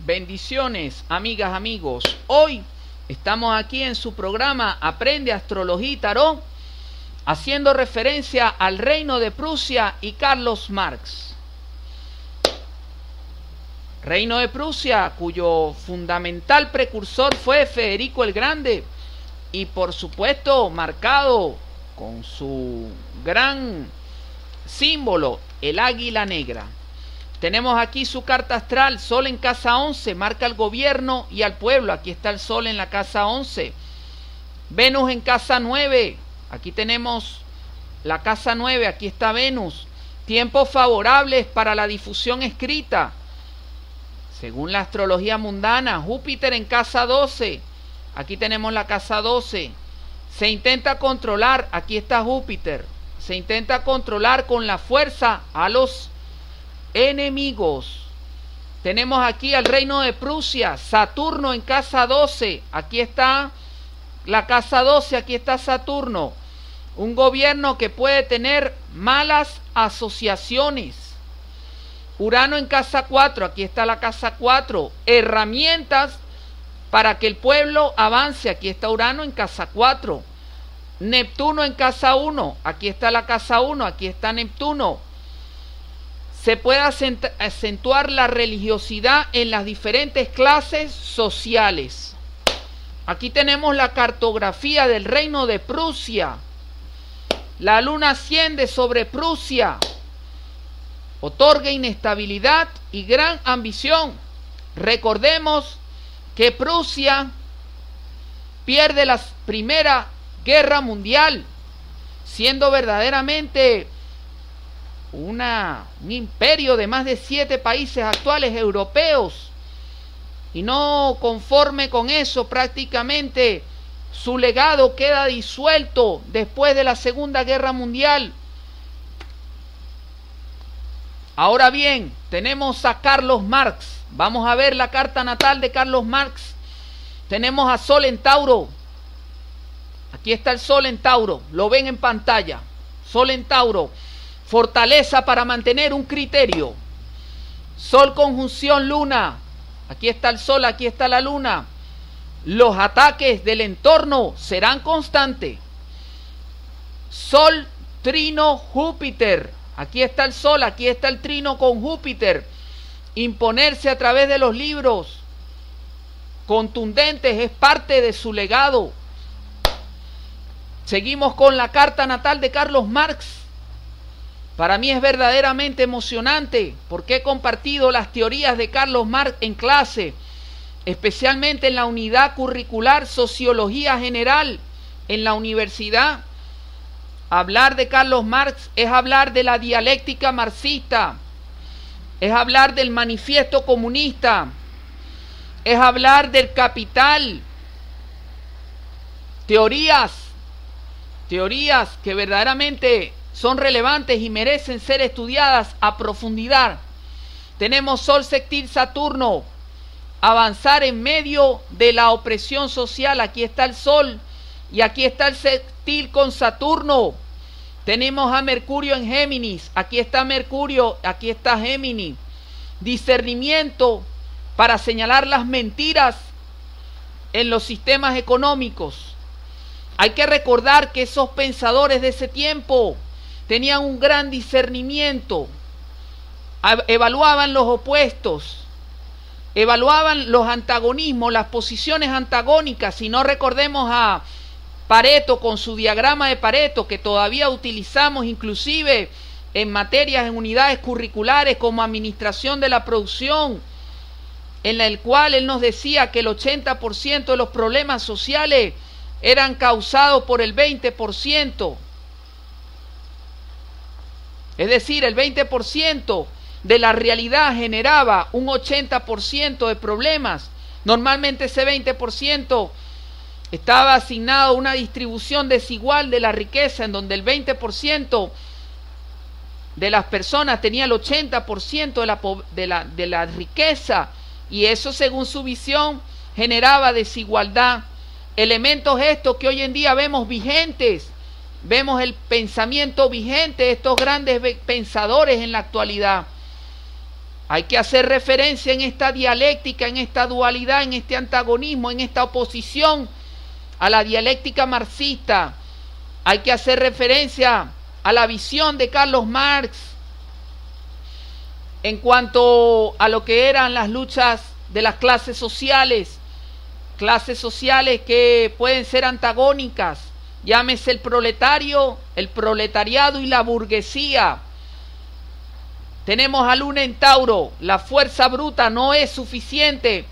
Bendiciones, amigas, amigos. Hoy estamos aquí en su programa Aprende Astrología y Tarot, haciendo referencia al Reino de Prusia y Carlos Marx. Reino de Prusia, cuyo fundamental precursor fue Federico el Grande, y por supuesto marcado con su gran símbolo, el águila negra. Tenemos aquí su carta astral, Sol en casa 11, marca al gobierno y al pueblo. Aquí está el Sol en la casa 11. Venus en casa 9, aquí tenemos la casa 9, aquí está Venus. Tiempos favorables para la difusión escrita, según la astrología mundana. Júpiter en casa 12, aquí tenemos la casa 12. Se intenta controlar, aquí está Júpiter, se intenta controlar con la fuerza a los enemigos. Tenemos aquí al Reino de Prusia, Saturno en casa 12, aquí está la casa 12, aquí está Saturno. Un gobierno que puede tener malas asociaciones. Urano en casa 4, aquí está la casa 4. Herramientas para que el pueblo avance, aquí está Urano en casa 4. Neptuno en casa 1, aquí está la casa 1, aquí está Neptuno. Se puede acentuar la religiosidad en las diferentes clases sociales. Aquí tenemos la cartografía del Reino de Prusia. La luna asciende sobre Prusia, otorga inestabilidad y gran ambición. Recordemos que Prusia pierde la Primera Guerra Mundial, siendo verdaderamente un imperio de más de 7 países actuales europeos, y no conforme con eso, prácticamente su legado queda disuelto después de la Segunda Guerra Mundial. Ahora bien, tenemos a Carlos Marx. Vamos a ver la carta natal de Carlos Marx. Tenemos a Sol en Tauro. Aquí está el Sol en Tauro, lo ven en pantalla. Sol en Tauro, fortaleza para mantener un criterio. Sol conjunción Luna, aquí está el Sol, aquí está la Luna. Los ataques del entorno serán constantes. Sol trino Júpiter, aquí está el Sol, aquí está el trino con Júpiter. Imponerse a través de los libros contundentes es parte de su legado. Seguimos con la carta natal de Carlos Marx. Para mí es verdaderamente emocionante porque he compartido las teorías de Carlos Marx en clase, especialmente en la unidad curricular Sociología General en la universidad. Hablar de Carlos Marx es hablar de la dialéctica marxista, es hablar del manifiesto comunista, es hablar del capital. Teorías que verdaderamente son relevantes y merecen ser estudiadas a profundidad. Tenemos Sol sextil Saturno, avanzar en medio de la opresión social. Aquí está el Sol y aquí está el sextil con Saturno. Tenemos a Mercurio en Géminis, aquí está Mercurio, aquí está Géminis. Discernimiento para señalar las mentiras en los sistemas económicos. Hay que recordar que esos pensadores de ese tiempo tenían un gran discernimiento, evaluaban los opuestos, evaluaban los antagonismos, las posiciones antagónicas. Si no, recordemos a Pareto con su diagrama de Pareto, que todavía utilizamos inclusive en materias, en unidades curriculares como administración de la producción, en el cual él nos decía que el 80% de los problemas sociales eran causados por el 20%. Es decir, el 20% de la realidad generaba un 80% de problemas. Normalmente ese 20% estaba asignado a una distribución desigual de la riqueza, en donde el 20% de las personas tenía el 80% de la riqueza, y eso, según su visión, generaba desigualdad. Elementos estos que hoy en día vemos vigentes, vemos el pensamiento vigente de estos grandes pensadores en la actualidad. Hay que hacer referencia en esta dialéctica, en esta dualidad, en este antagonismo, en esta oposición a la dialéctica marxista. Hay que hacer referencia a la visión de Carlos Marx en cuanto a lo que eran las luchas de las clases sociales que pueden ser antagónicas, llámese el proletario, el proletariado y la burguesía. Tenemos a Luna en Tauro, la fuerza bruta no es suficiente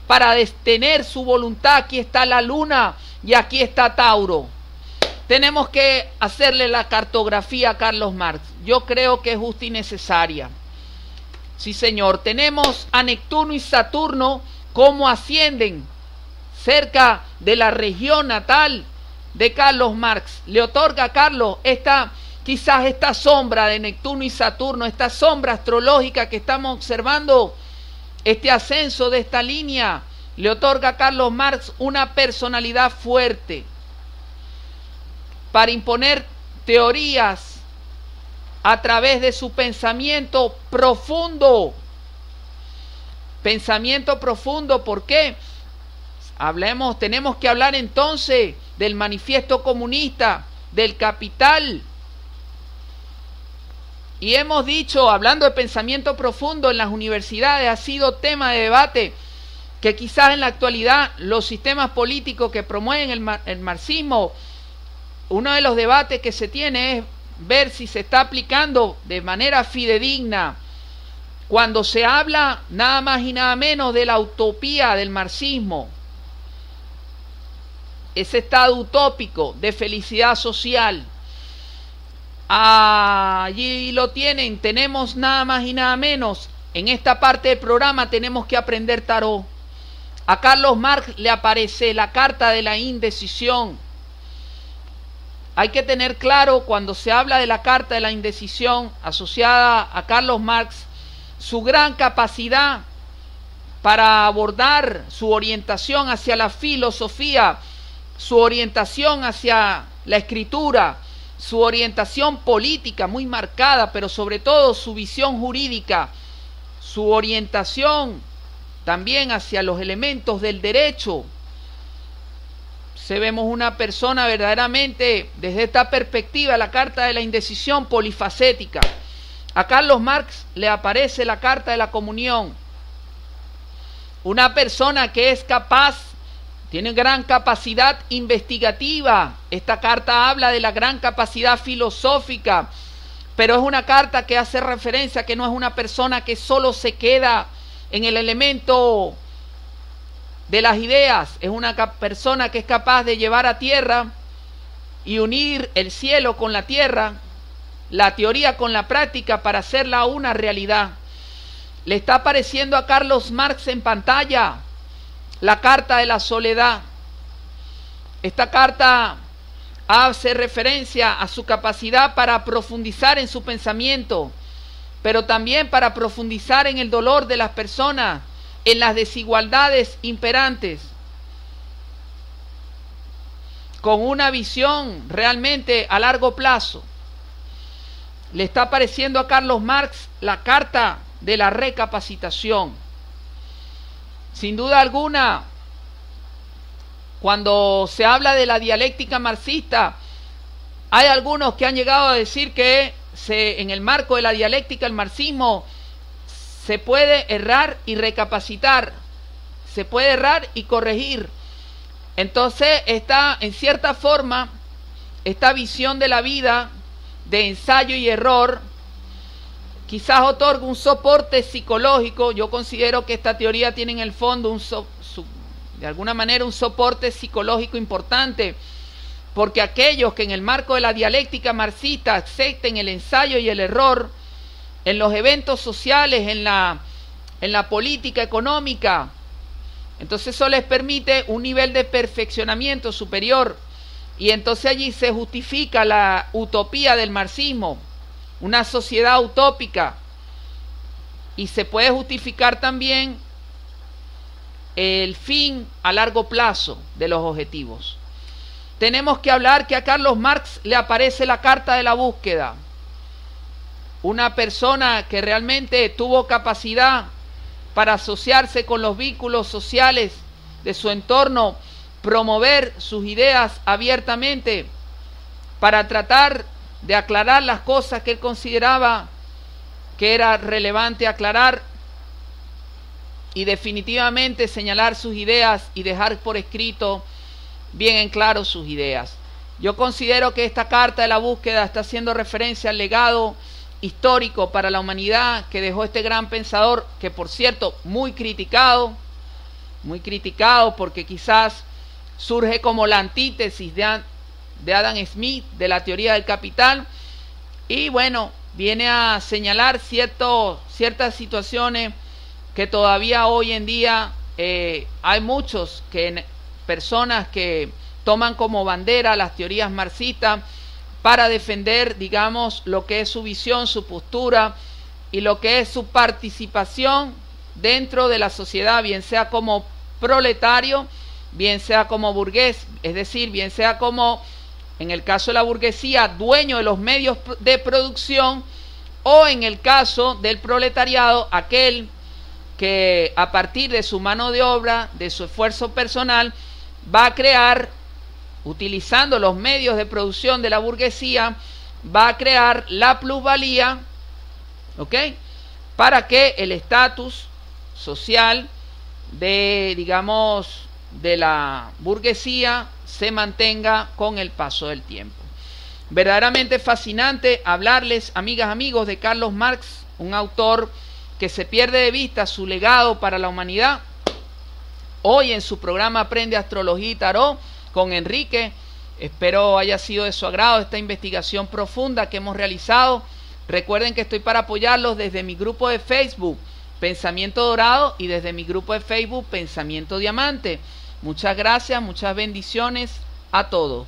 para detener su voluntad. Aquí está la Luna y aquí está Tauro. Tenemos que hacerle la cartografía a Carlos Marx. Yo creo que es justa y necesaria. Sí, señor. Tenemos a Neptuno y Saturno cómo ascienden cerca de la región natal de Carlos Marx. Le otorga a Carlos quizás esta sombra de Neptuno y Saturno, esta sombra astrológica que estamos observando, este ascenso de esta línea, le otorga a Carlos Marx una personalidad fuerte para imponer teorías a través de su pensamiento profundo. Pensamiento profundo, ¿por qué? Tenemos que hablar entonces del manifiesto comunista, del Capital. Y hemos dicho, hablando de pensamiento profundo en las universidades, ha sido tema de debate, que quizás en la actualidad los sistemas políticos que promueven el marxismo, uno de los debates que se tiene es ver si se está aplicando de manera fidedigna cuando se habla nada más y nada menos de la utopía del marxismo, ese estado utópico de felicidad social. Allí lo tienen, tenemos nada más y nada menos, en esta parte del programa tenemos que aprender tarot. A Carlos Marx le aparece la carta de la indecisión. Hay que tener claro, cuando se habla de la carta de la indecisión asociada a Carlos Marx, su gran capacidad para abordar su orientación hacia la filosofía, su orientación hacia la escritura, su orientación política muy marcada, pero sobre todo su visión jurídica, su orientación también hacia los elementos del derecho. Vemos una persona verdaderamente, desde esta perspectiva, la carta de la indecisión polifacética. A Carlos Marx le aparece la carta de la comunión. Una persona que es capaz, tiene gran capacidad investigativa. Esta carta habla de la gran capacidad filosófica, pero es una carta que hace referencia a que no es una persona que solo se queda en el elemento de las ideas, es una persona que es capaz de llevar a tierra y unir el cielo con la tierra, la teoría con la práctica para hacerla una realidad. Le está apareciendo a Carlos Marx en pantalla la carta de la soledad. Esta carta hace referencia a su capacidad para profundizar en su pensamiento, pero también para profundizar en el dolor de las personas, en las desigualdades imperantes, con una visión realmente a largo plazo. Le está apareciendo a Carlos Marx la carta de la recapacitación. Sin duda alguna, cuando se habla de la dialéctica marxista, hay algunos que han llegado a decir que en el marco de la dialéctica del marxismo se puede errar y recapacitar, se puede errar y corregir. Entonces está, en cierta forma, esta visión de la vida de ensayo y error, quizás otorga un soporte psicológico. Yo considero que esta teoría tiene en el fondo de alguna manera un soporte psicológico importante, porque aquellos que en el marco de la dialéctica marxista acepten el ensayo y el error en los eventos sociales, en la política económica, entonces eso les permite un nivel de perfeccionamiento superior, y entonces allí se justifica la utopía del marxismo, una sociedad utópica, y se puede justificar también el fin a largo plazo de los objetivos. Tenemos que hablar que a Carlos Marx le aparece la carta de la búsqueda. una persona que realmente tuvo capacidad para asociarse con los vínculos sociales de su entorno, promover sus ideas abiertamente para tratar de aclarar las cosas que él consideraba que era relevante aclarar y definitivamente señalar sus ideas y dejar por escrito bien en claro sus ideas. Yo considero que esta carta de la búsqueda está haciendo referencia al legado histórico para la humanidad que dejó este gran pensador, que por cierto muy criticado porque quizás surge como la antítesis de Adam Smith, de la teoría del capital, y bueno, viene a señalar ciertas situaciones que todavía hoy en día hay personas que toman como bandera las teorías marxistas para defender, digamos, lo que es su visión, su postura y lo que es su participación dentro de la sociedad, bien sea como proletario, bien sea como burgués, es decir, bien sea como, en el caso de la burguesía, dueño de los medios de producción, o en el caso del proletariado, aquel que a partir de su mano de obra, de su esfuerzo personal, va a crear, utilizando los medios de producción de la burguesía, va a crear la plusvalía, ¿ok?, para que el estatus social de, digamos, de la burguesía se mantenga con el paso del tiempo. Verdaderamente fascinante hablarles, amigas, amigos, de Carlos Marx, un autor que se pierde de vista su legado para la humanidad. Hoy en su programa Aprende Astrología y Tarot con Enrique, espero haya sido de su agrado esta investigación profunda que hemos realizado. Recuerden que estoy para apoyarlos desde mi grupo de Facebook Pensamiento Dorado y desde mi grupo de Facebook Pensamiento Diamante. Muchas gracias, muchas bendiciones a todos.